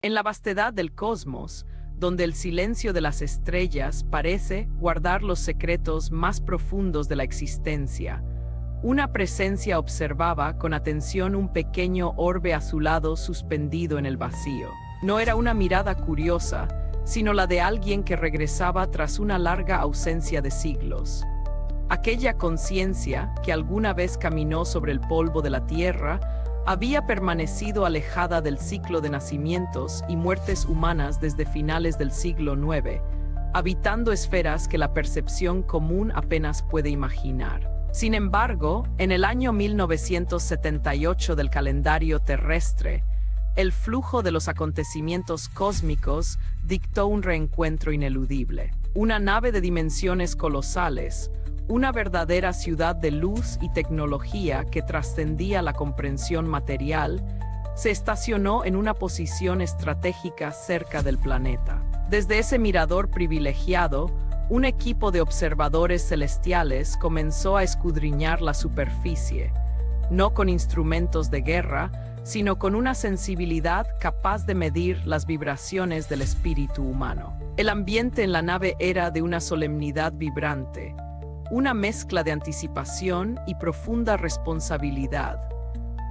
En la vastedad del cosmos, donde el silencio de las estrellas parece guardar los secretos más profundos de la existencia, una presencia observaba con atención un pequeño orbe azulado suspendido en el vacío. No era una mirada curiosa, sino la de alguien que regresaba tras una larga ausencia de siglos. Aquella conciencia, que alguna vez caminó sobre el polvo de la tierra, había permanecido alejada del ciclo de nacimientos y muertes humanas desde finales del siglo IX, habitando esferas que la percepción común apenas puede imaginar. Sin embargo, en el año 1978 del calendario terrestre, el flujo de los acontecimientos cósmicos dictó un reencuentro ineludible. Una nave de dimensiones colosales, una verdadera ciudad de luz y tecnología que trascendía la comprensión material, se estacionó en una posición estratégica cerca del planeta. Desde ese mirador privilegiado, un equipo de observadores celestiales comenzó a escudriñar la superficie, no con instrumentos de guerra, sino con una sensibilidad capaz de medir las vibraciones del espíritu humano. El ambiente en la nave era de una solemnidad vibrante, una mezcla de anticipación y profunda responsabilidad,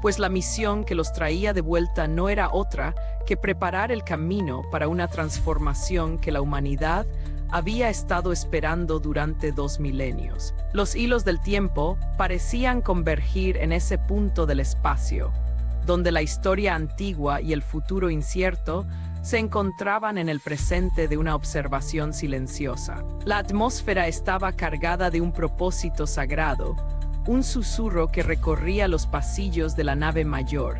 pues la misión que los traía de vuelta no era otra que preparar el camino para una transformación que la humanidad había estado esperando durante 2 milenios. Los hilos del tiempo parecían convergir en ese punto del espacio, donde la historia antigua y el futuro incierto se encontraban en el presente de una observación silenciosa. La atmósfera estaba cargada de un propósito sagrado, un susurro que recorría los pasillos de la nave mayor,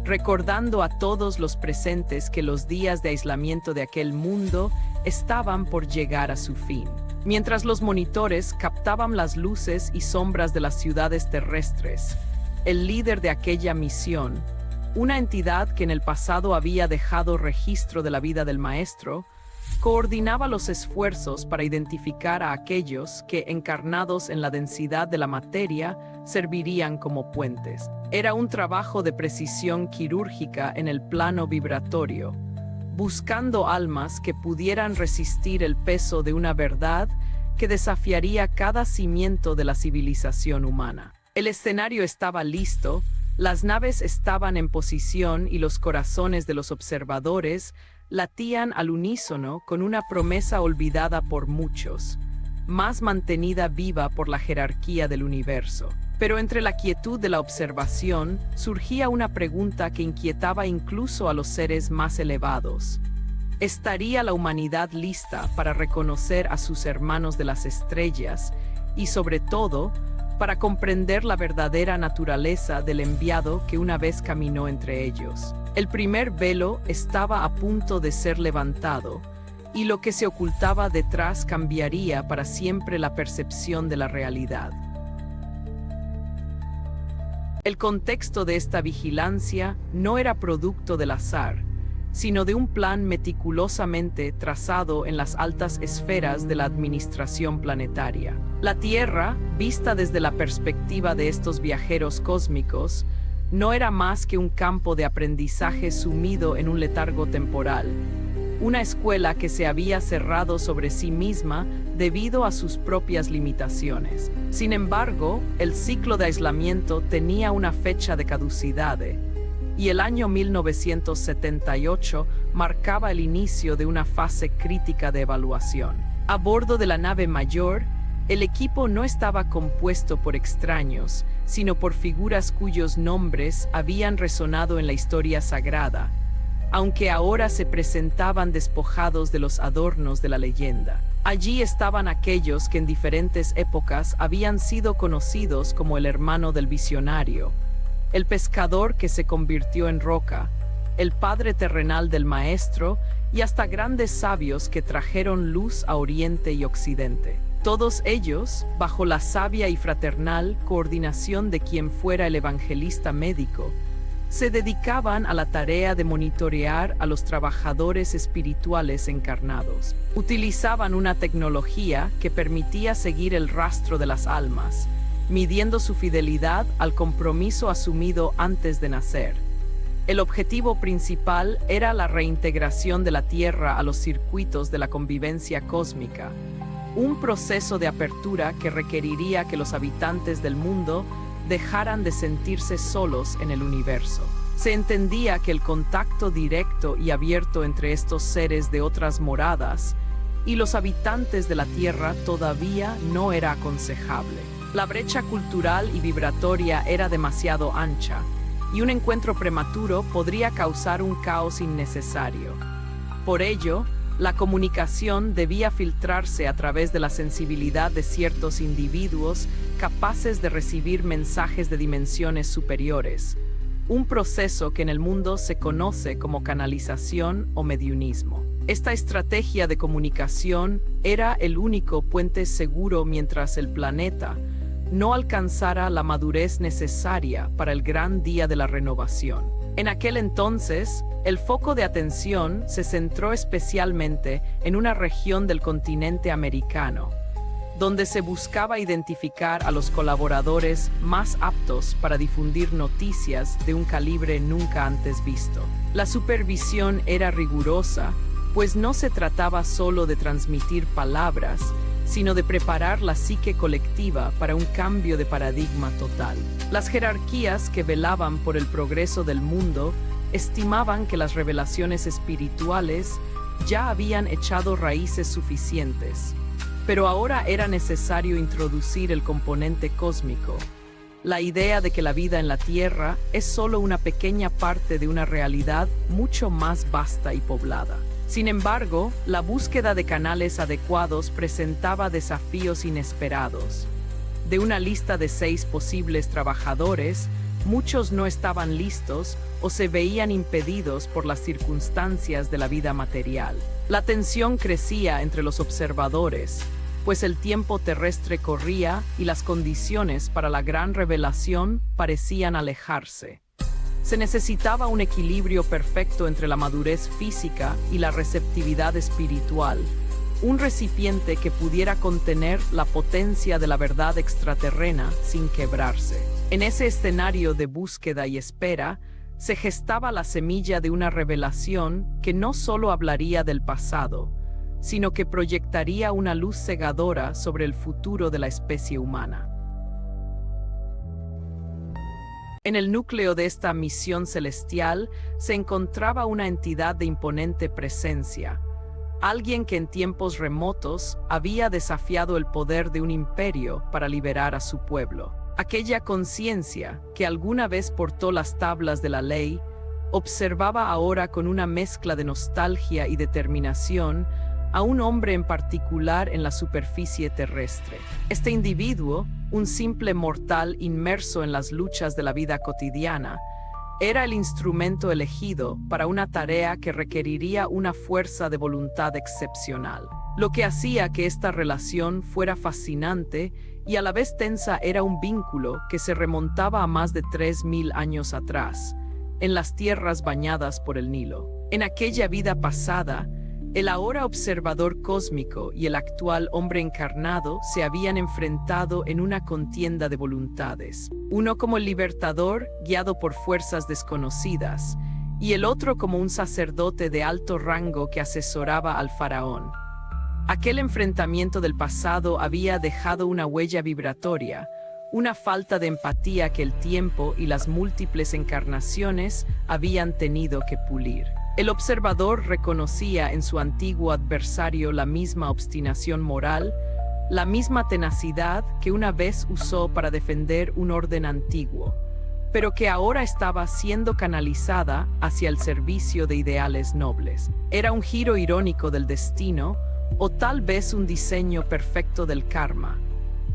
recordando a todos los presentes que los días de aislamiento de aquel mundo estaban por llegar a su fin. Mientras los monitores captaban las luces y sombras de las ciudades terrestres, el líder de aquella misión, una entidad que en el pasado había dejado registro de la vida del maestro, coordinaba los esfuerzos para identificar a aquellos que, encarnados en la densidad de la materia, servirían como puentes. Era un trabajo de precisión quirúrgica en el plano vibratorio, buscando almas que pudieran resistir el peso de una verdad que desafiaría cada cimiento de la civilización humana. El escenario estaba listo, las naves estaban en posición y los corazones de los observadores latían al unísono con una promesa olvidada por muchos, más mantenida viva por la jerarquía del universo. Pero entre la quietud de la observación surgía una pregunta que inquietaba incluso a los seres más elevados. ¿Estaría la humanidad lista para reconocer a sus hermanos de las estrellas y, sobre todo, para comprender la verdadera naturaleza del enviado que una vez caminó entre ellos? El primer velo estaba a punto de ser levantado, y lo que se ocultaba detrás cambiaría para siempre la percepción de la realidad. El contexto de esta vigilancia no era producto del azar, sino de un plan meticulosamente trazado en las altas esferas de la administración planetaria. La Tierra, vista desde la perspectiva de estos viajeros cósmicos, no era más que un campo de aprendizaje sumido en un letargo temporal, una escuela que se había cerrado sobre sí misma debido a sus propias limitaciones. Sin embargo, el ciclo de aislamiento tenía una fecha de caducidad, y el año 1978 marcaba el inicio de una fase crítica de evaluación. A bordo de la nave mayor, el equipo no estaba compuesto por extraños, sino por figuras cuyos nombres habían resonado en la historia sagrada, aunque ahora se presentaban despojados de los adornos de la leyenda. Allí estaban aquellos que en diferentes épocas habían sido conocidos como el hermano del visionario, el pescador que se convirtió en roca, el padre terrenal del maestro y hasta grandes sabios que trajeron luz a Oriente y Occidente. Todos ellos, bajo la sabia y fraternal coordinación de quien fuera el evangelista médico, se dedicaban a la tarea de monitorear a los trabajadores espirituales encarnados. Utilizaban una tecnología que permitía seguir el rastro de las almas, midiendo su fidelidad al compromiso asumido antes de nacer. El objetivo principal era la reintegración de la Tierra a los circuitos de la convivencia cósmica, un proceso de apertura que requeriría que los habitantes del mundo dejaran de sentirse solos en el universo. Se entendía que el contacto directo y abierto entre estos seres de otras moradas y los habitantes de la Tierra todavía no era aconsejable. La brecha cultural y vibratoria era demasiado ancha, y un encuentro prematuro podría causar un caos innecesario. Por ello, la comunicación debía filtrarse a través de la sensibilidad de ciertos individuos capaces de recibir mensajes de dimensiones superiores, un proceso que en el mundo se conoce como canalización o mediunismo. Esta estrategia de comunicación era el único puente seguro mientras el planeta no alcanzara la madurez necesaria para el gran día de la renovación. En aquel entonces, el foco de atención se centró especialmente en una región del continente americano, donde se buscaba identificar a los colaboradores más aptos para difundir noticias de un calibre nunca antes visto. La supervisión era rigurosa, pues no se trataba solo de transmitir palabras, sino de preparar la psique colectiva para un cambio de paradigma total. Las jerarquías que velaban por el progreso del mundo estimaban que las revelaciones espirituales ya habían echado raíces suficientes, pero ahora era necesario introducir el componente cósmico, la idea de que la vida en la Tierra es solo una pequeña parte de una realidad mucho más vasta y poblada. Sin embargo, la búsqueda de canales adecuados presentaba desafíos inesperados. De una lista de 6 posibles trabajadores, muchos no estaban listos o se veían impedidos por las circunstancias de la vida material. La tensión crecía entre los observadores, pues el tiempo terrestre corría y las condiciones para la gran revelación parecían alejarse. Se necesitaba un equilibrio perfecto entre la madurez física y la receptividad espiritual, un recipiente que pudiera contener la potencia de la verdad extraterrena sin quebrarse. En ese escenario de búsqueda y espera, se gestaba la semilla de una revelación que no solo hablaría del pasado, sino que proyectaría una luz cegadora sobre el futuro de la especie humana. En el núcleo de esta misión celestial se encontraba una entidad de imponente presencia, alguien que en tiempos remotos había desafiado el poder de un imperio para liberar a su pueblo. Aquella conciencia que alguna vez portó las tablas de la ley, observaba ahora con una mezcla de nostalgia y determinación a un hombre en particular en la superficie terrestre. Este individuo, un simple mortal inmerso en las luchas de la vida cotidiana, era el instrumento elegido para una tarea que requeriría una fuerza de voluntad excepcional. Lo que hacía que esta relación fuera fascinante y a la vez tensa era un vínculo que se remontaba a más de 3000 años atrás, en las tierras bañadas por el Nilo. En aquella vida pasada, el ahora observador cósmico y el actual hombre encarnado se habían enfrentado en una contienda de voluntades, uno como el libertador guiado por fuerzas desconocidas, y el otro como un sacerdote de alto rango que asesoraba al faraón. Aquel enfrentamiento del pasado había dejado una huella vibratoria, una falta de empatía que el tiempo y las múltiples encarnaciones habían tenido que pulir. El observador reconocía en su antiguo adversario la misma obstinación moral, la misma tenacidad que una vez usó para defender un orden antiguo, pero que ahora estaba siendo canalizada hacia el servicio de ideales nobles. Era un giro irónico del destino, o tal vez un diseño perfecto del karma,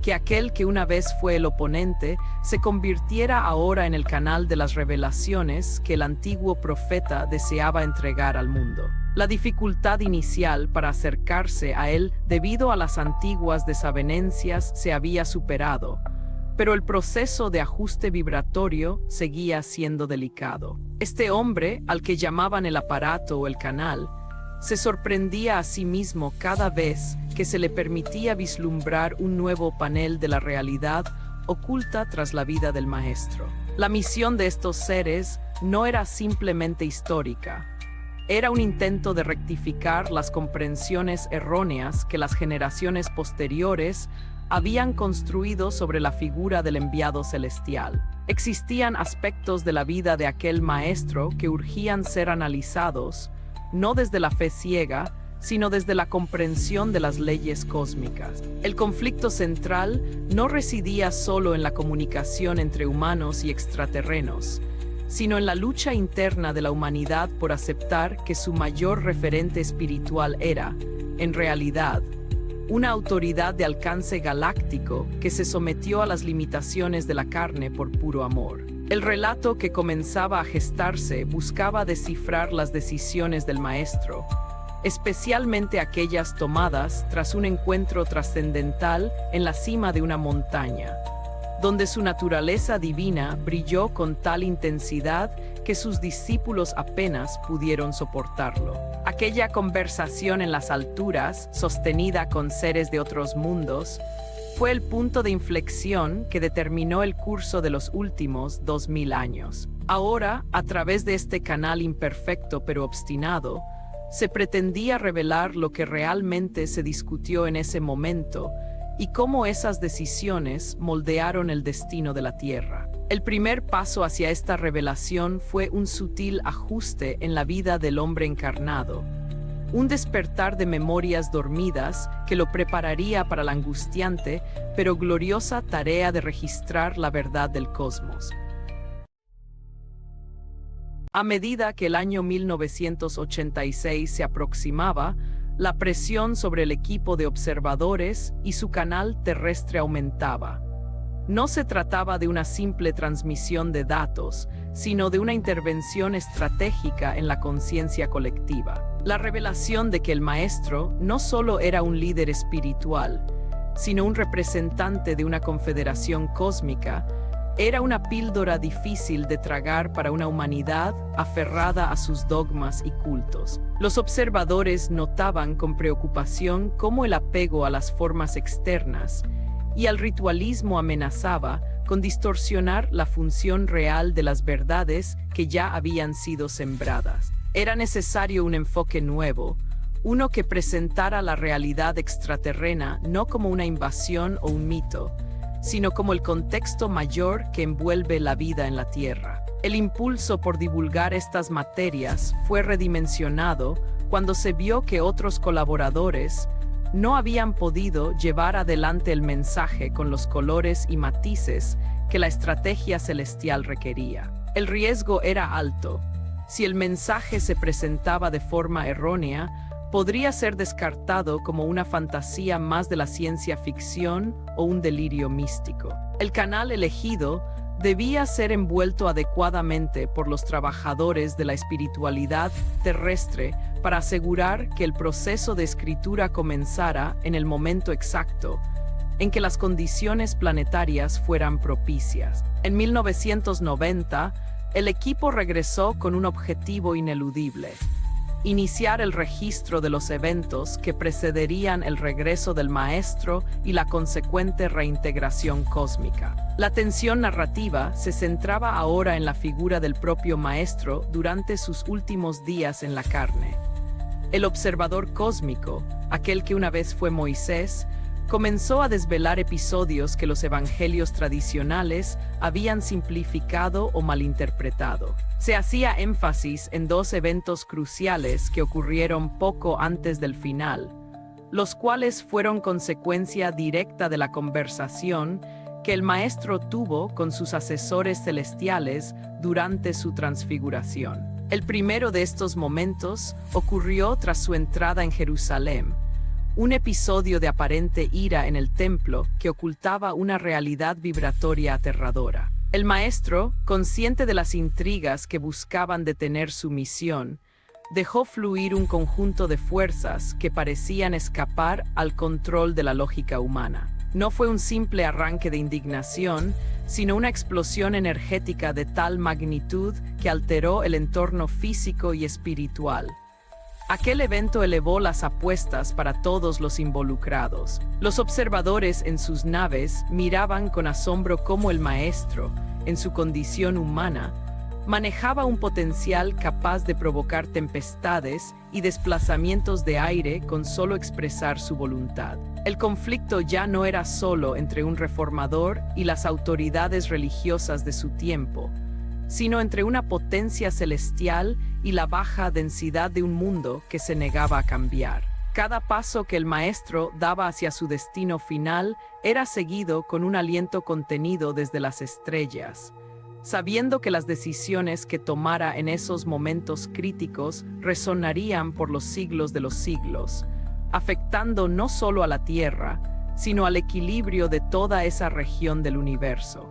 que aquel que una vez fue el oponente se convirtiera ahora en el canal de las revelaciones que el antiguo profeta deseaba entregar al mundo. La dificultad inicial para acercarse a él debido a las antiguas desavenencias se había superado, pero el proceso de ajuste vibratorio seguía siendo delicado. Este hombre, al que llamaban el aparato o el canal, se sorprendía a sí mismo cada vez que se le permitía vislumbrar un nuevo panel de la realidad oculta tras la vida del maestro. La misión de estos seres no era simplemente histórica. Era un intento de rectificar las comprensiones erróneas que las generaciones posteriores habían construido sobre la figura del enviado celestial. Existían aspectos de la vida de aquel maestro que urgían ser analizados, no desde la fe ciega, sino desde la comprensión de las leyes cósmicas. El conflicto central no residía solo en la comunicación entre humanos y extraterrenos, sino en la lucha interna de la humanidad por aceptar que su mayor referente espiritual era, en realidad, una autoridad de alcance galáctico que se sometió a las limitaciones de la carne por puro amor. El relato que comenzaba a gestarse buscaba descifrar las decisiones del maestro, especialmente aquellas tomadas tras un encuentro trascendental en la cima de una montaña, donde su naturaleza divina brilló con tal intensidad que sus discípulos apenas pudieron soportarlo. Aquella conversación en las alturas, sostenida con seres de otros mundos, fue el punto de inflexión que determinó el curso de los últimos 2000 años. Ahora, a través de este canal imperfecto pero obstinado, se pretendía revelar lo que realmente se discutió en ese momento y cómo esas decisiones moldearon el destino de la Tierra. El primer paso hacia esta revelación fue un sutil ajuste en la vida del hombre encarnado, un despertar de memorias dormidas que lo prepararía para la angustiante pero gloriosa tarea de registrar la verdad del cosmos. A medida que el año 1986 se aproximaba, la presión sobre el equipo de observadores y su canal terrestre aumentaba. No se trataba de una simple transmisión de datos, sino de una intervención estratégica en la conciencia colectiva. La revelación de que el maestro no solo era un líder espiritual, sino un representante de una confederación cósmica, era una píldora difícil de tragar para una humanidad aferrada a sus dogmas y cultos. Los observadores notaban con preocupación cómo el apego a las formas externas y al ritualismo amenazaba con distorsionar la función real de las verdades que ya habían sido sembradas. Era necesario un enfoque nuevo, uno que presentara la realidad extraterrena no como una invasión o un mito, sino como el contexto mayor que envuelve la vida en la Tierra. El impulso por divulgar estas materias fue redimensionado cuando se vio que otros colaboradores no habían podido llevar adelante el mensaje con los colores y matices que la estrategia celestial requería. El riesgo era alto. Si el mensaje se presentaba de forma errónea, podría ser descartado como una fantasía más de la ciencia ficción o un delirio místico. El canal elegido debía ser envuelto adecuadamente por los trabajadores de la espiritualidad terrestre para asegurar que el proceso de escritura comenzara en el momento exacto, en que las condiciones planetarias fueran propicias. En 1990, el equipo regresó con un objetivo ineludible: iniciar el registro de los eventos que precederían el regreso del maestro y la consecuente reintegración cósmica. La tensión narrativa se centraba ahora en la figura del propio maestro durante sus últimos días en la carne. El observador cósmico, aquel que una vez fue Moisés, comenzó a desvelar episodios que los evangelios tradicionales habían simplificado o malinterpretado. Se hacía énfasis en dos eventos cruciales que ocurrieron poco antes del final, los cuales fueron consecuencia directa de la conversación que el maestro tuvo con sus asesores celestiales durante su transfiguración. El primero de estos momentos ocurrió tras su entrada en Jerusalén, un episodio de aparente ira en el templo que ocultaba una realidad vibratoria aterradora. El maestro, consciente de las intrigas que buscaban detener su misión, dejó fluir un conjunto de fuerzas que parecían escapar al control de la lógica humana. No fue un simple arranque de indignación, sino una explosión energética de tal magnitud que alteró el entorno físico y espiritual. Aquel evento elevó las apuestas para todos los involucrados. Los observadores en sus naves miraban con asombro cómo el maestro, en su condición humana, manejaba un potencial capaz de provocar tempestades y desplazamientos de aire con solo expresar su voluntad. El conflicto ya no era solo entre un reformador y las autoridades religiosas de su tiempo, sino entre una potencia celestial y la baja densidad de un mundo que se negaba a cambiar. Cada paso que el maestro daba hacia su destino final era seguido con un aliento contenido desde las estrellas, sabiendo que las decisiones que tomara en esos momentos críticos resonarían por los siglos de los siglos, afectando no solo a la Tierra, sino al equilibrio de toda esa región del universo.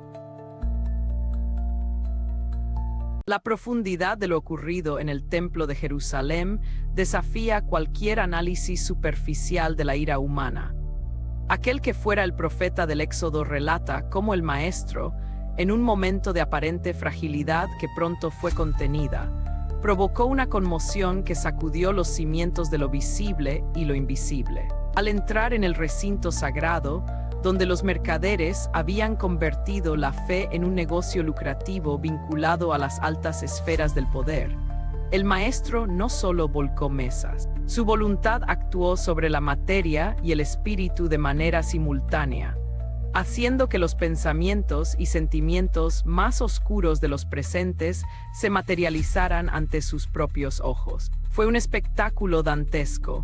La profundidad de lo ocurrido en el Templo de Jerusalén desafía cualquier análisis superficial de la ira humana. Aquel que fuera el profeta del Éxodo relata cómo el maestro, en un momento de aparente fragilidad que pronto fue contenida, provocó una conmoción que sacudió los cimientos de lo visible y lo invisible. Al entrar en el recinto sagrado, donde los mercaderes habían convertido la fe en un negocio lucrativo vinculado a las altas esferas del poder, el maestro no solo volcó mesas, su voluntad actuó sobre la materia y el espíritu de manera simultánea, haciendo que los pensamientos y sentimientos más oscuros de los presentes se materializaran ante sus propios ojos. Fue un espectáculo dantesco.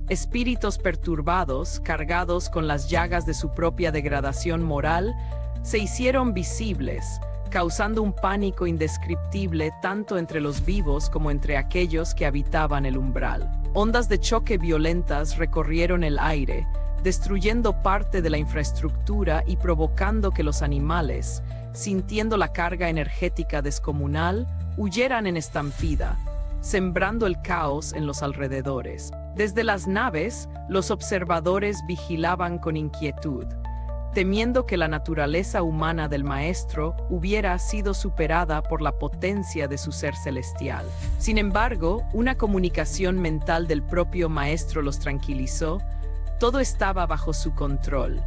Espíritus perturbados, cargados con las llagas de su propia degradación moral, se hicieron visibles, causando un pánico indescriptible tanto entre los vivos como entre aquellos que habitaban el umbral. Ondas de choque violentas recorrieron el aire, destruyendo parte de la infraestructura y provocando que los animales, sintiendo la carga energética descomunal, huyeran en estampida, sembrando el caos en los alrededores. Desde las naves, los observadores vigilaban con inquietud, temiendo que la naturaleza humana del maestro hubiera sido superada por la potencia de su ser celestial. Sin embargo, una comunicación mental del propio maestro los tranquilizó. Todo estaba bajo su control.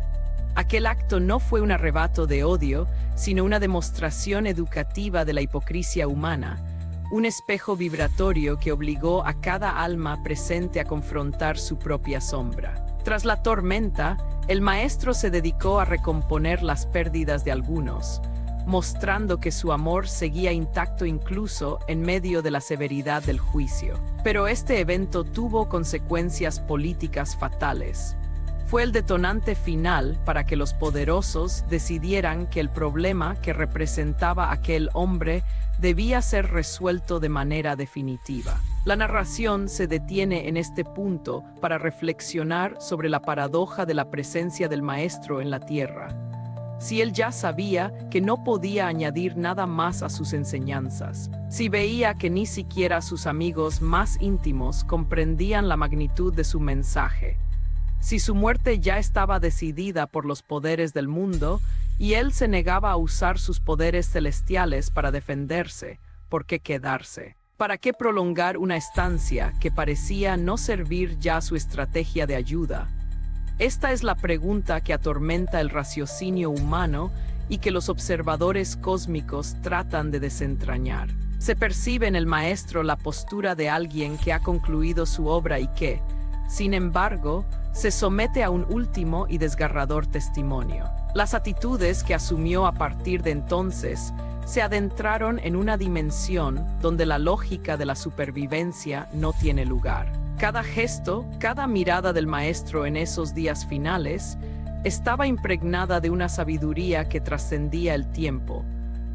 Aquel acto no fue un arrebato de odio, sino una demostración educativa de la hipocresía humana, un espejo vibratorio que obligó a cada alma presente a confrontar su propia sombra. Tras la tormenta, el maestro se dedicó a recomponer las pérdidas de algunos, mostrando que su amor seguía intacto incluso en medio de la severidad del juicio. Pero este evento tuvo consecuencias políticas fatales. Fue el detonante final para que los poderosos decidieran que el problema que representaba aquel hombre debía ser resuelto de manera definitiva. La narración se detiene en este punto para reflexionar sobre la paradoja de la presencia del maestro en la tierra. Si él ya sabía que no podía añadir nada más a sus enseñanzas, si veía que ni siquiera sus amigos más íntimos comprendían la magnitud de su mensaje, si su muerte ya estaba decidida por los poderes del mundo y él se negaba a usar sus poderes celestiales para defenderse, ¿por qué quedarse? ¿Para qué prolongar una estancia que parecía no servir ya a su estrategia de ayuda? Esta es la pregunta que atormenta el raciocinio humano y que los observadores cósmicos tratan de desentrañar. Se percibe en el maestro la postura de alguien que ha concluido su obra y que, sin embargo, se somete a un último y desgarrador testimonio. Las actitudes que asumió a partir de entonces se adentraron en una dimensión donde la lógica de la supervivencia no tiene lugar. Cada gesto, cada mirada del maestro en esos días finales estaba impregnada de una sabiduría que trascendía el tiempo,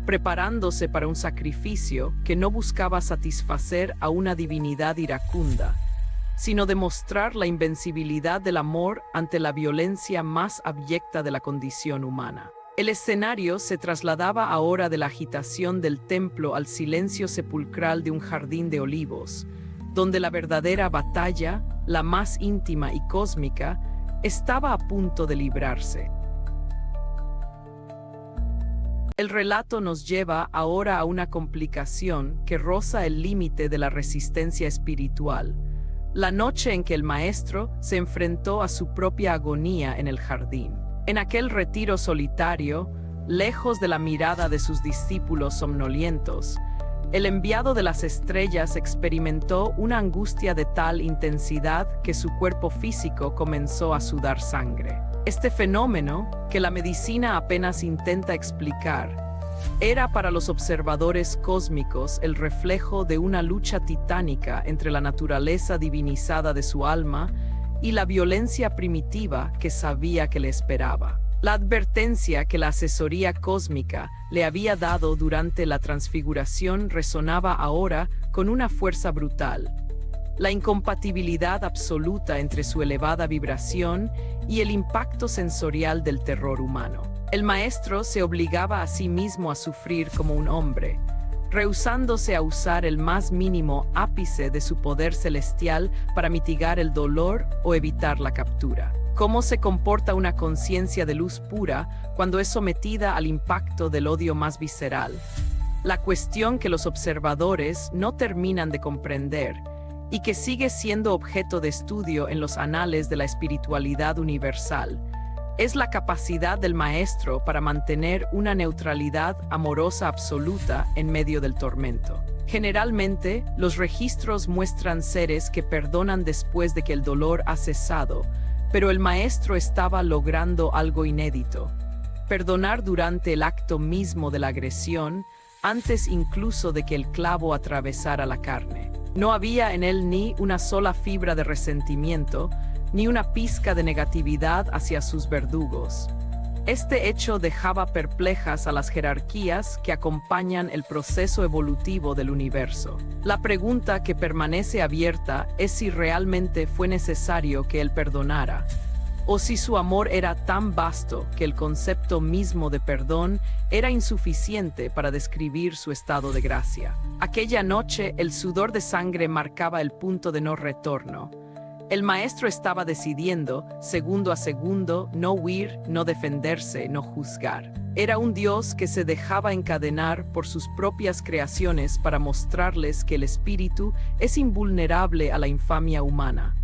preparándose para un sacrificio que no buscaba satisfacer a una divinidad iracunda, sino demostrar la invencibilidad del amor ante la violencia más abyecta de la condición humana. El escenario se trasladaba ahora de la agitación del templo al silencio sepulcral de un jardín de olivos, donde la verdadera batalla, la más íntima y cósmica, estaba a punto de librarse. El relato nos lleva ahora a una complicación que roza el límite de la resistencia espiritual, la noche en que el maestro se enfrentó a su propia agonía en el jardín. En aquel retiro solitario, lejos de la mirada de sus discípulos somnolientos, El enviado de las estrellas experimentó una angustia de tal intensidad que su cuerpo físico comenzó a sudar sangre. Este fenómeno, que la medicina apenas intenta explicar, era para los observadores cósmicos el reflejo de una lucha titánica entre la naturaleza divinizada de su alma y la violencia primitiva que sabía que le esperaba. La advertencia que la asesoría cósmica le había dado durante la transfiguración resonaba ahora con una fuerza brutal. La incompatibilidad absoluta entre su elevada vibración y el impacto sensorial del terror humano. El maestro se obligaba a sí mismo a sufrir como un hombre, rehusándose a usar el más mínimo ápice de su poder celestial para mitigar el dolor o evitar la captura. ¿Cómo se comporta una conciencia de luz pura cuando es sometida al impacto del odio más visceral? La cuestión que los observadores no terminan de comprender y que sigue siendo objeto de estudio en los anales de la espiritualidad universal, es la capacidad del maestro para mantener una neutralidad amorosa absoluta en medio del tormento. Generalmente, los registros muestran seres que perdonan después de que el dolor ha cesado, pero el maestro estaba logrando algo inédito: perdonar durante el acto mismo de la agresión, antes incluso de que el clavo atravesara la carne. No había en él ni una sola fibra de resentimiento, ni una pizca de negatividad hacia sus verdugos. Este hecho dejaba perplejas a las jerarquías que acompañan el proceso evolutivo del universo. La pregunta que permanece abierta es si realmente fue necesario que él perdonara, o si su amor era tan vasto que el concepto mismo de perdón era insuficiente para describir su estado de gracia. Aquella noche, el sudor de sangre marcaba el punto de no retorno. El maestro estaba decidiendo, segundo a segundo, no huir, no defenderse, no juzgar. Era un Dios que se dejaba encadenar por sus propias creaciones para mostrarles que el espíritu es invulnerable a la infamia humana.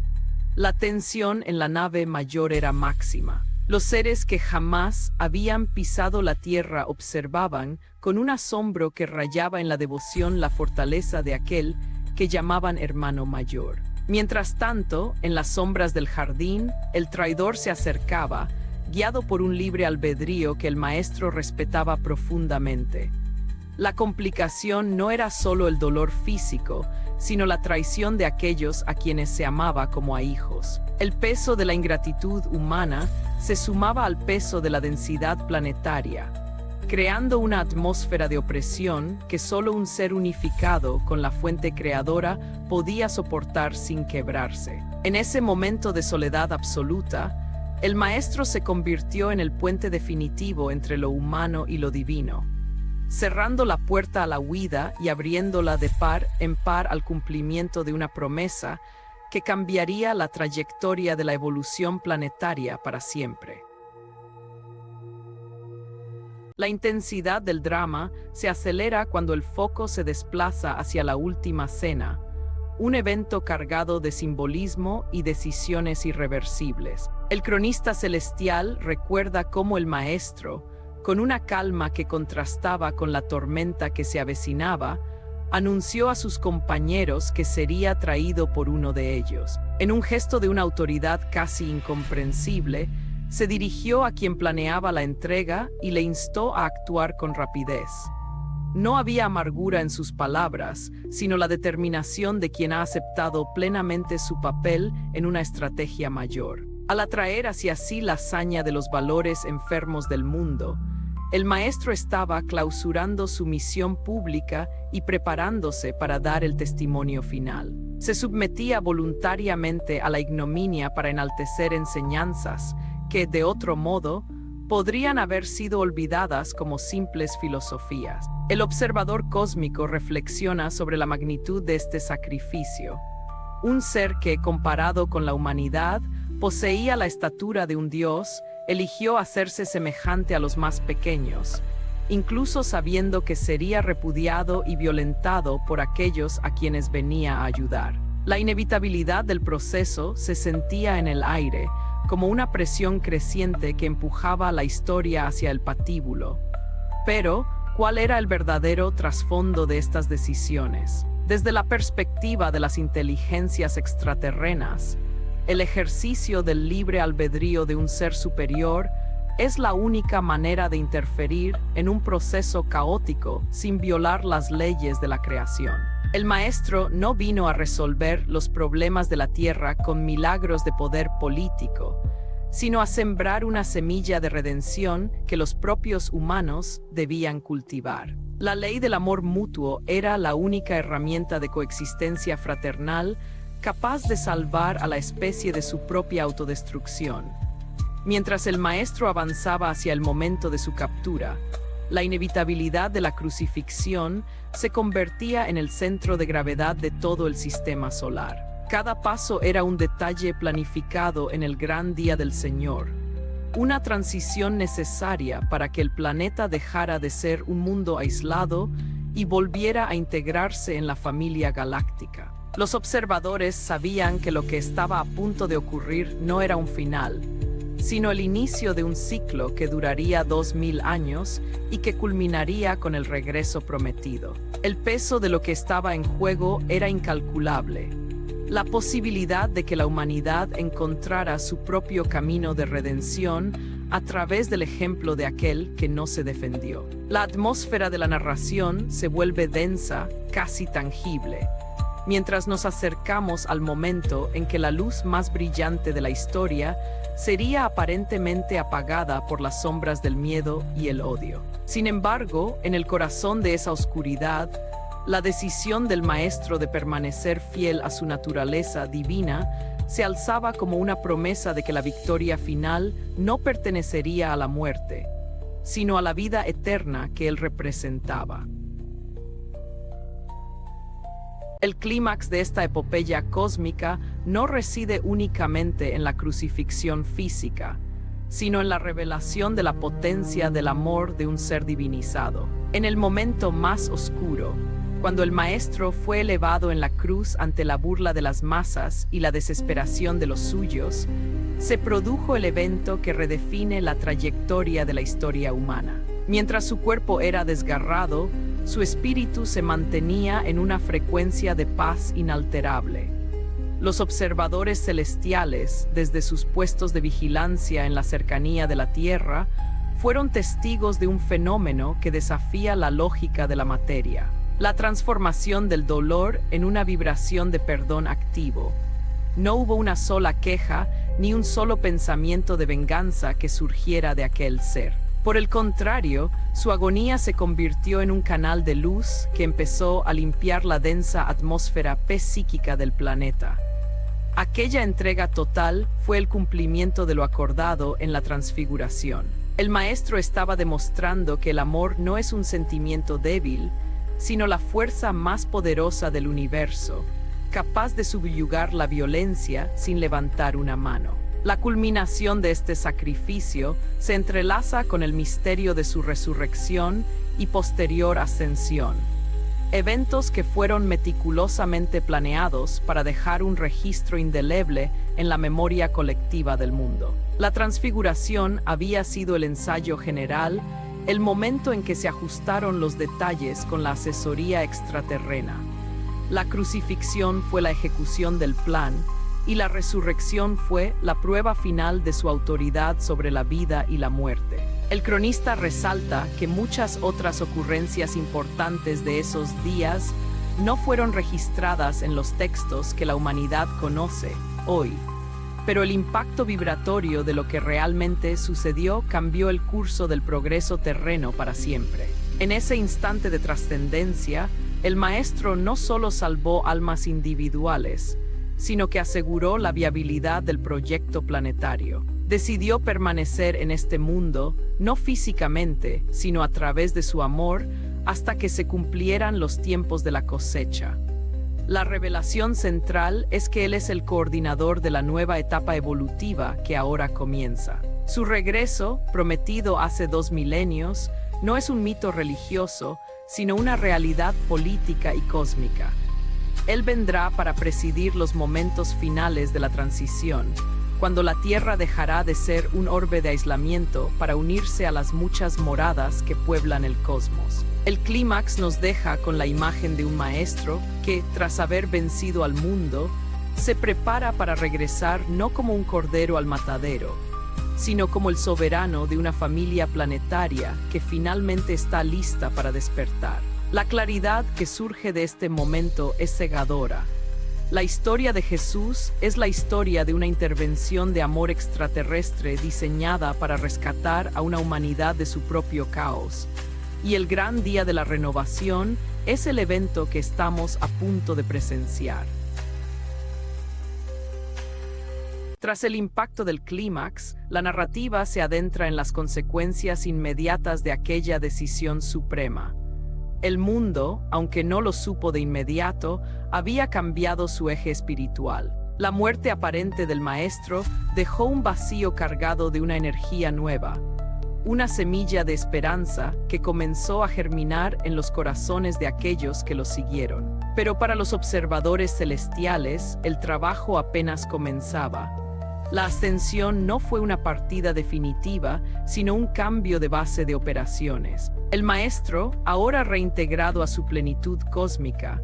La tensión en la nave mayor era máxima. Los seres que jamás habían pisado la tierra observaban, con un asombro que rayaba en la devoción, la fortaleza de aquel que llamaban hermano mayor. Mientras tanto, en las sombras del jardín, el traidor se acercaba, guiado por un libre albedrío que el maestro respetaba profundamente. La complicación no era solo el dolor físico, sino la traición de aquellos a quienes se amaba como a hijos. El peso de la ingratitud humana se sumaba al peso de la densidad planetaria, creando una atmósfera de opresión que solo un ser unificado con la fuente creadora podía soportar sin quebrarse. En ese momento de soledad absoluta, el maestro se convirtió en el puente definitivo entre lo humano y lo divino, cerrando la puerta a la huida y abriéndola de par en par al cumplimiento de una promesa que cambiaría la trayectoria de la evolución planetaria para siempre. La intensidad del drama se acelera cuando el foco se desplaza hacia la última cena, un evento cargado de simbolismo y decisiones irreversibles. El cronista celestial recuerda cómo el maestro, con una calma que contrastaba con la tormenta que se avecinaba, anunció a sus compañeros que sería traído por uno de ellos. En un gesto de una autoridad casi incomprensible, se dirigió a quien planeaba la entrega y le instó a actuar con rapidez. No había amargura en sus palabras, sino la determinación de quien ha aceptado plenamente su papel en una estrategia mayor. Al atraer hacia sí la hazaña de los valores enfermos del mundo, el maestro estaba clausurando su misión pública y preparándose para dar el testimonio final. Se sometía voluntariamente a la ignominia para enaltecer enseñanzas que, de otro modo, podrían haber sido olvidadas como simples filosofías. El observador cósmico reflexiona sobre la magnitud de este sacrificio. Un ser que, comparado con la humanidad, poseía la estatura de un dios, eligió hacerse semejante a los más pequeños, incluso sabiendo que sería repudiado y violentado por aquellos a quienes venía a ayudar. La inevitabilidad del proceso se sentía en el aire, como una presión creciente que empujaba la historia hacia el patíbulo. Pero, ¿Cuál era el verdadero trasfondo de estas decisiones? Desde la perspectiva de las inteligencias extraterrenas, el ejercicio del libre albedrío de un ser superior es la única manera de interferir en un proceso caótico sin violar las leyes de la creación. El maestro no vino a resolver los problemas de la Tierra con milagros de poder político, sino a sembrar una semilla de redención que los propios humanos debían cultivar. La ley del amor mutuo era la única herramienta de coexistencia fraternal capaz de salvar a la especie de su propia autodestrucción. Mientras el maestro avanzaba hacia el momento de su captura, la inevitabilidad de la crucifixión se convertía en el centro de gravedad de todo el sistema solar. Cada paso era un detalle planificado en el gran día del Señor, una transición necesaria para que el planeta dejara de ser un mundo aislado y volviera a integrarse en la familia galáctica. Los observadores sabían que lo que estaba a punto de ocurrir no era un final, sino el inicio de un ciclo que duraría 2000 años y que culminaría con el regreso prometido. El peso de lo que estaba en juego era incalculable. La posibilidad de que la humanidad encontrara su propio camino de redención a través del ejemplo de aquel que no se defendió. La atmósfera de la narración se vuelve densa, casi tangible, mientras nos acercamos al momento en que la luz más brillante de la historia sería aparentemente apagada por las sombras del miedo y el odio. Sin embargo, en el corazón de esa oscuridad, la decisión del maestro de permanecer fiel a su naturaleza divina se alzaba como una promesa de que la victoria final no pertenecería a la muerte, sino a la vida eterna que él representaba. El clímax de esta epopeya cósmica no reside únicamente en la crucifixión física, sino en la revelación de la potencia del amor de un ser divinizado. En el momento más oscuro, cuando el Maestro fue elevado en la cruz ante la burla de las masas y la desesperación de los suyos, se produjo el evento que redefine la trayectoria de la historia humana. Mientras su cuerpo era desgarrado, su espíritu se mantenía en una frecuencia de paz inalterable. Los observadores celestiales, desde sus puestos de vigilancia en la cercanía de la Tierra, fueron testigos de un fenómeno que desafía la lógica de la materia: la transformación del dolor en una vibración de perdón activo. No hubo una sola queja ni un solo pensamiento de venganza que surgiera de aquel ser. Por el contrario, su agonía se convirtió en un canal de luz que empezó a limpiar la densa atmósfera psíquica del planeta. Aquella entrega total fue el cumplimiento de lo acordado en la transfiguración. El Maestro estaba demostrando que el amor no es un sentimiento débil, sino la fuerza más poderosa del universo, capaz de subyugar la violencia sin levantar una mano. La culminación de este sacrificio se entrelaza con el misterio de su resurrección y posterior ascensión, eventos que fueron meticulosamente planeados para dejar un registro indeleble en la memoria colectiva del mundo. La transfiguración había sido el ensayo general, el momento en que se ajustaron los detalles con la asesoría extraterrena. La crucifixión fue la ejecución del plan, y la resurrección fue la prueba final de su autoridad sobre la vida y la muerte. El cronista resalta que muchas otras ocurrencias importantes de esos días no fueron registradas en los textos que la humanidad conoce hoy, pero el impacto vibratorio de lo que realmente sucedió cambió el curso del progreso terreno para siempre. En ese instante de trascendencia, el Maestro no solo salvó almas individuales, sino que aseguró la viabilidad del proyecto planetario. Decidió permanecer en este mundo, no físicamente, sino a través de su amor, hasta que se cumplieran los tiempos de la cosecha. La revelación central es que Él es el coordinador de la nueva etapa evolutiva que ahora comienza. Su regreso, prometido hace 2 milenios, no es un mito religioso, sino una realidad política y cósmica. Él vendrá para presidir los momentos finales de la transición, cuando la Tierra dejará de ser un orbe de aislamiento para unirse a las muchas moradas que pueblan el cosmos. El clímax nos deja con la imagen de un maestro que, tras haber vencido al mundo, se prepara para regresar no como un cordero al matadero, sino como el soberano de una familia planetaria que finalmente está lista para despertar. La claridad que surge de este momento es cegadora. La historia de Jesús es la historia de una intervención de amor extraterrestre diseñada para rescatar a una humanidad de su propio caos. Y el gran día de la renovación es el evento que estamos a punto de presenciar. Tras el impacto del clímax, la narrativa se adentra en las consecuencias inmediatas de aquella decisión suprema. El mundo, aunque no lo supo de inmediato, había cambiado su eje espiritual. La muerte aparente del maestro dejó un vacío cargado de una energía nueva, una semilla de esperanza que comenzó a germinar en los corazones de aquellos que lo siguieron. Pero para los observadores celestiales, el trabajo apenas comenzaba. La ascensión no fue una partida definitiva, sino un cambio de base de operaciones. El maestro, ahora reintegrado a su plenitud cósmica,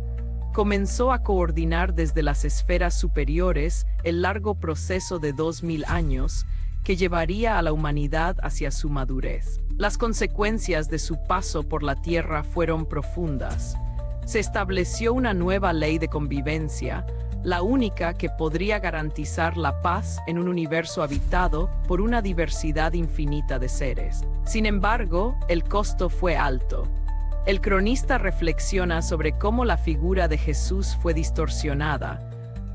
comenzó a coordinar desde las esferas superiores el largo proceso de 2000 años que llevaría a la humanidad hacia su madurez. Las consecuencias de su paso por la Tierra fueron profundas. Se estableció una nueva ley de convivencia, la única que podría garantizar la paz en un universo habitado por una diversidad infinita de seres. Sin embargo, el costo fue alto. El cronista reflexiona sobre cómo la figura de Jesús fue distorsionada,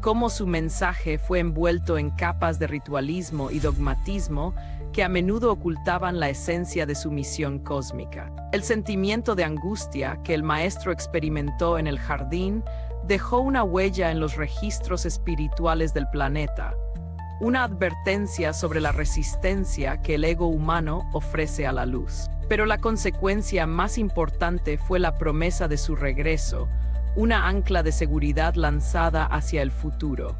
cómo su mensaje fue envuelto en capas de ritualismo y dogmatismo que a menudo ocultaban la esencia de su misión cósmica. El sentimiento de angustia que el maestro experimentó en el jardín dejó una huella en los registros espirituales del planeta, una advertencia sobre la resistencia que el ego humano ofrece a la luz. Pero la consecuencia más importante fue la promesa de su regreso, una ancla de seguridad lanzada hacia el futuro.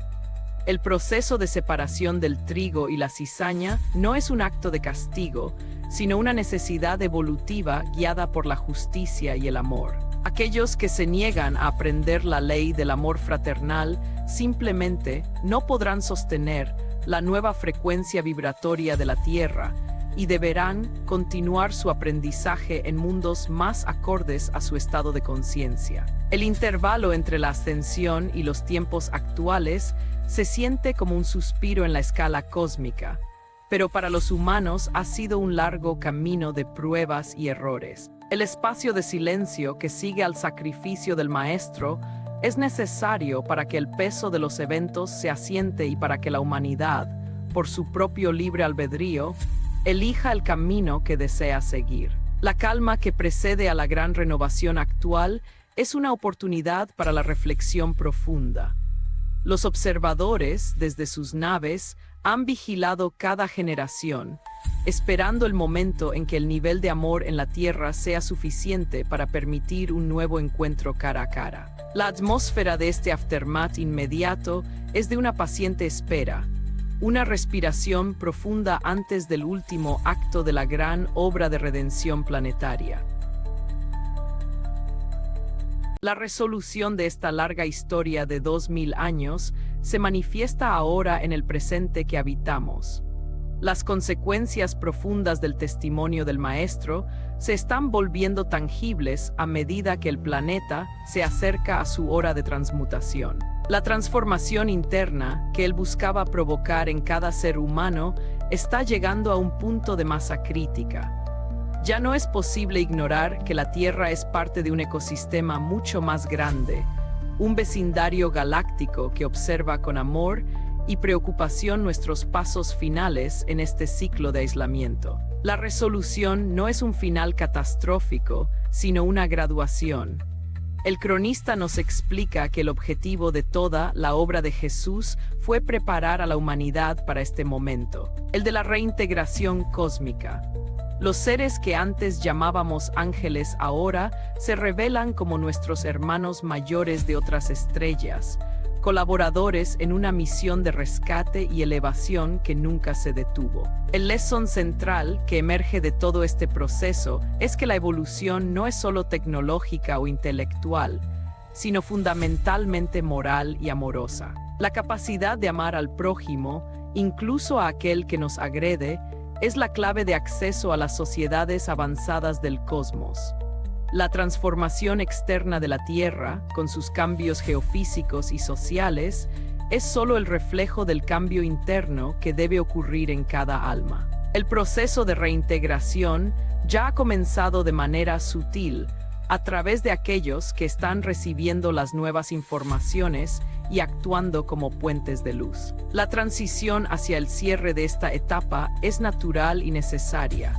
El proceso de separación del trigo y la cizaña no es un acto de castigo, sino una necesidad evolutiva guiada por la justicia y el amor. Aquellos que se niegan a aprender la ley del amor fraternal simplemente no podrán sostener la nueva frecuencia vibratoria de la Tierra y deberán continuar su aprendizaje en mundos más acordes a su estado de conciencia. El intervalo entre la ascensión y los tiempos actuales se siente como un suspiro en la escala cósmica, pero para los humanos ha sido un largo camino de pruebas y errores. El espacio de silencio que sigue al sacrificio del maestro es necesario para que el peso de los eventos se asiente y para que la humanidad, por su propio libre albedrío, elija el camino que desea seguir. La calma que precede a la gran renovación actual es una oportunidad para la reflexión profunda. Los observadores, desde sus naves, han vigilado cada generación, esperando el momento en que el nivel de amor en la Tierra sea suficiente para permitir un nuevo encuentro cara a cara. La atmósfera de este aftermath inmediato es de una paciente espera, una respiración profunda antes del último acto de la gran obra de redención planetaria. La resolución de esta larga historia de 2000 años se manifiesta ahora en el presente que habitamos. Las consecuencias profundas del testimonio del maestro se están volviendo tangibles a medida que el planeta se acerca a su hora de transmutación. La transformación interna que él buscaba provocar en cada ser humano está llegando a un punto de masa crítica. Ya no es posible ignorar que la Tierra es parte de un ecosistema mucho más grande, un vecindario galáctico que observa con amor y preocupación nuestros pasos finales en este ciclo de aislamiento. La resolución no es un final catastrófico, sino una graduación. El cronista nos explica que el objetivo de toda la obra de Jesús fue preparar a la humanidad para este momento, el de la reintegración cósmica. Los seres que antes llamábamos ángeles ahora se revelan como nuestros hermanos mayores de otras estrellas, colaboradores en una misión de rescate y elevación que nunca se detuvo. El lesson central que emerge de todo este proceso es que la evolución no es solo tecnológica o intelectual, sino fundamentalmente moral y amorosa. La capacidad de amar al prójimo, incluso a aquel que nos agrede, es la clave de acceso a las sociedades avanzadas del cosmos. La transformación externa de la Tierra, con sus cambios geofísicos y sociales, es solo el reflejo del cambio interno que debe ocurrir en cada alma. El proceso de reintegración ya ha comenzado de manera sutil, a través de aquellos que están recibiendo las nuevas informaciones y actuando como puentes de luz. La transición hacia el cierre de esta etapa es natural y necesaria.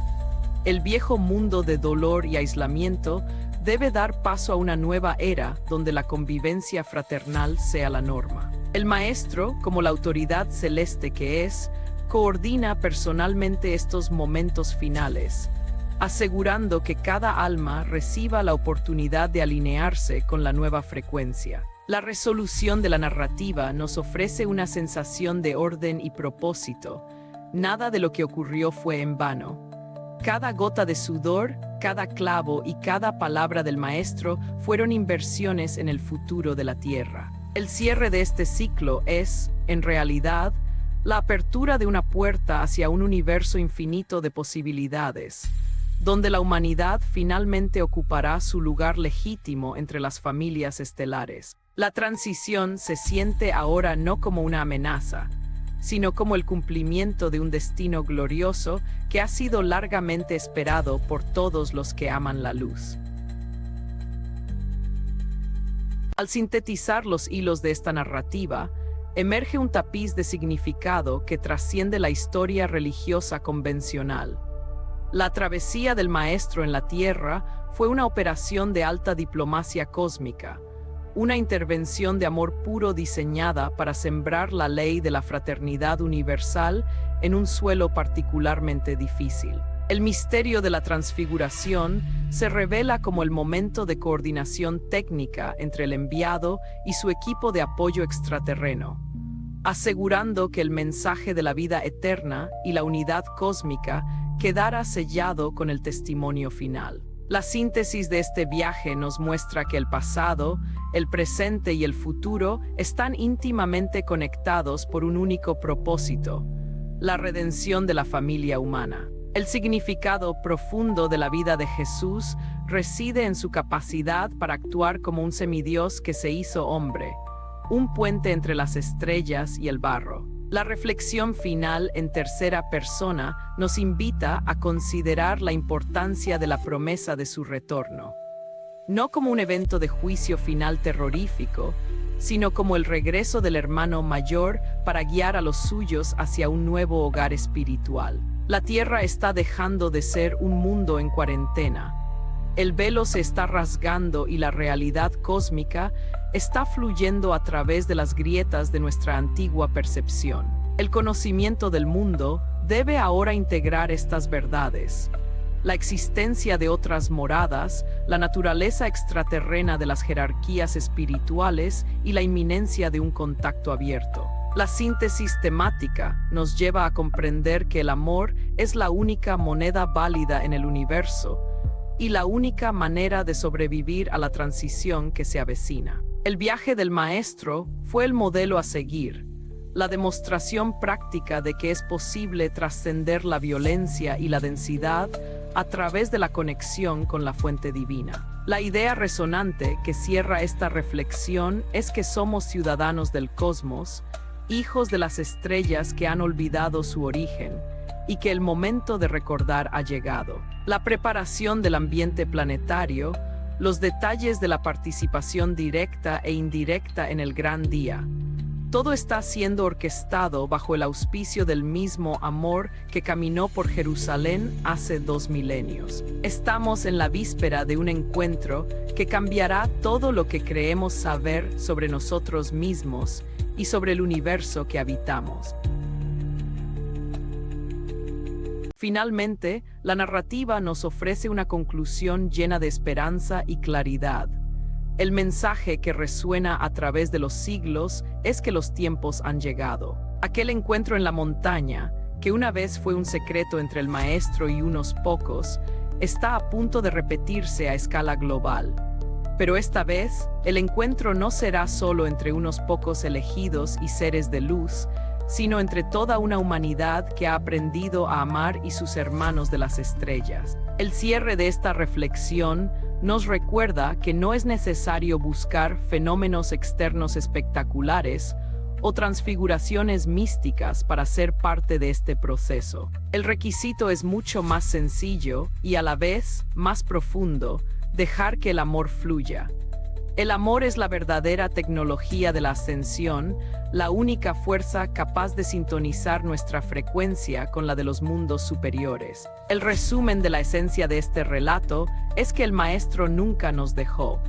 El viejo mundo de dolor y aislamiento debe dar paso a una nueva era donde la convivencia fraternal sea la norma. El maestro, como la autoridad celeste que es, coordina personalmente estos momentos finales, asegurando que cada alma reciba la oportunidad de alinearse con la nueva frecuencia. La resolución de la narrativa nos ofrece una sensación de orden y propósito. Nada de lo que ocurrió fue en vano. Cada gota de sudor, cada clavo y cada palabra del maestro fueron inversiones en el futuro de la Tierra. El cierre de este ciclo es, en realidad, la apertura de una puerta hacia un universo infinito de posibilidades, donde la humanidad finalmente ocupará su lugar legítimo entre las familias estelares. La transición se siente ahora no como una amenaza, sino como el cumplimiento de un destino glorioso que ha sido largamente esperado por todos los que aman la luz. Al sintetizar los hilos de esta narrativa, emerge un tapiz de significado que trasciende la historia religiosa convencional. La travesía del Maestro en la Tierra fue una operación de alta diplomacia cósmica, una intervención de amor puro diseñada para sembrar la ley de la fraternidad universal en un suelo particularmente difícil. El misterio de la transfiguración se revela como el momento de coordinación técnica entre el enviado y su equipo de apoyo extraterreno, asegurando que el mensaje de la vida eterna y la unidad cósmica quedara sellado con el testimonio final. La síntesis de este viaje nos muestra que el pasado, el presente y el futuro están íntimamente conectados por un único propósito: la redención de la familia humana. El significado profundo de la vida de Jesús reside en su capacidad para actuar como un semidios que se hizo hombre, un puente entre las estrellas y el barro. La reflexión final en tercera persona nos invita a considerar la importancia de la promesa de su retorno, no como un evento de juicio final terrorífico, sino como el regreso del hermano mayor para guiar a los suyos hacia un nuevo hogar espiritual. La Tierra está dejando de ser un mundo en cuarentena. El velo se está rasgando y la realidad cósmica está fluyendo a través de las grietas de nuestra antigua percepción. El conocimiento del mundo debe ahora integrar estas verdades: la existencia de otras moradas, la naturaleza extraterrena de las jerarquías espirituales y la inminencia de un contacto abierto. La síntesis temática nos lleva a comprender que el amor es la única moneda válida en el universo y la única manera de sobrevivir a la transición que se avecina. El viaje del Maestro fue el modelo a seguir, la demostración práctica de que es posible trascender la violencia y la densidad a través de la conexión con la fuente divina. La idea resonante que cierra esta reflexión es que somos ciudadanos del cosmos, hijos de las estrellas que han olvidado su origen, y que el momento de recordar ha llegado. La preparación del ambiente planetario, los detalles de la participación directa e indirecta en el gran día, todo está siendo orquestado bajo el auspicio del mismo amor que caminó por Jerusalén hace 2 milenios. Estamos en la víspera de un encuentro que cambiará todo lo que creemos saber sobre nosotros mismos y sobre el universo que habitamos. Finalmente, la narrativa nos ofrece una conclusión llena de esperanza y claridad. El mensaje que resuena a través de los siglos es que los tiempos han llegado. Aquel encuentro en la montaña, que una vez fue un secreto entre el maestro y unos pocos, está a punto de repetirse a escala global. Pero esta vez, el encuentro no será solo entre unos pocos elegidos y seres de luz, sino entre toda una humanidad que ha aprendido a amar y sus hermanos de las estrellas. El cierre de esta reflexión nos recuerda que no es necesario buscar fenómenos externos espectaculares o transfiguraciones místicas para ser parte de este proceso. El requisito es mucho más sencillo y a la vez más profundo: dejar que el amor fluya. El amor es la verdadera tecnología de la ascensión, la única fuerza capaz de sintonizar nuestra frecuencia con la de los mundos superiores. El resumen de la esencia de este relato es que el maestro nunca nos dejó.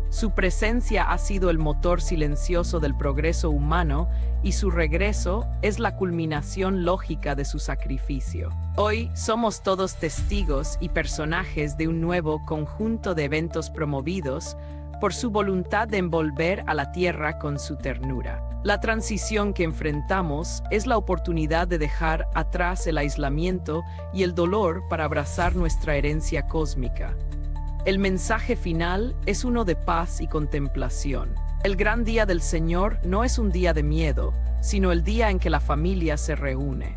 Su presencia ha sido el motor silencioso del progreso humano y su regreso es la culminación lógica de su sacrificio. Hoy somos todos testigos y personajes de un nuevo conjunto de eventos promovidos por su voluntad de envolver a la Tierra con su ternura. La transición que enfrentamos es la oportunidad de dejar atrás el aislamiento y el dolor para abrazar nuestra herencia cósmica. El mensaje final es uno de paz y contemplación. El gran día del Señor no es un día de miedo, sino el día en que la familia se reúne.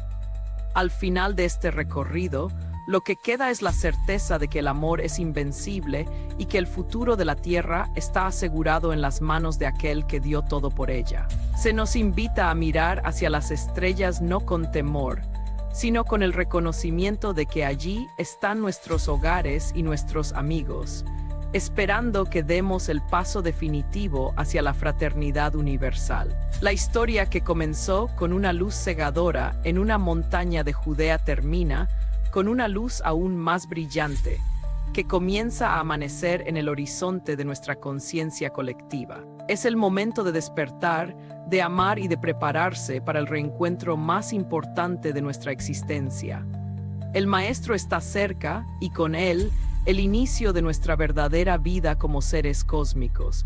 Al final de este recorrido, lo que queda es la certeza de que el amor es invencible y que el futuro de la Tierra está asegurado en las manos de aquel que dio todo por ella. Se nos invita a mirar hacia las estrellas no con temor, sino con el reconocimiento de que allí están nuestros hogares y nuestros amigos, esperando que demos el paso definitivo hacia la fraternidad universal. La historia que comenzó con una luz cegadora en una montaña de Judea termina con una luz aún más brillante, que comienza a amanecer en el horizonte de nuestra conciencia colectiva. Es el momento de despertar, de amar y de prepararse para el reencuentro más importante de nuestra existencia. El Maestro está cerca y con él el inicio de nuestra verdadera vida como seres cósmicos.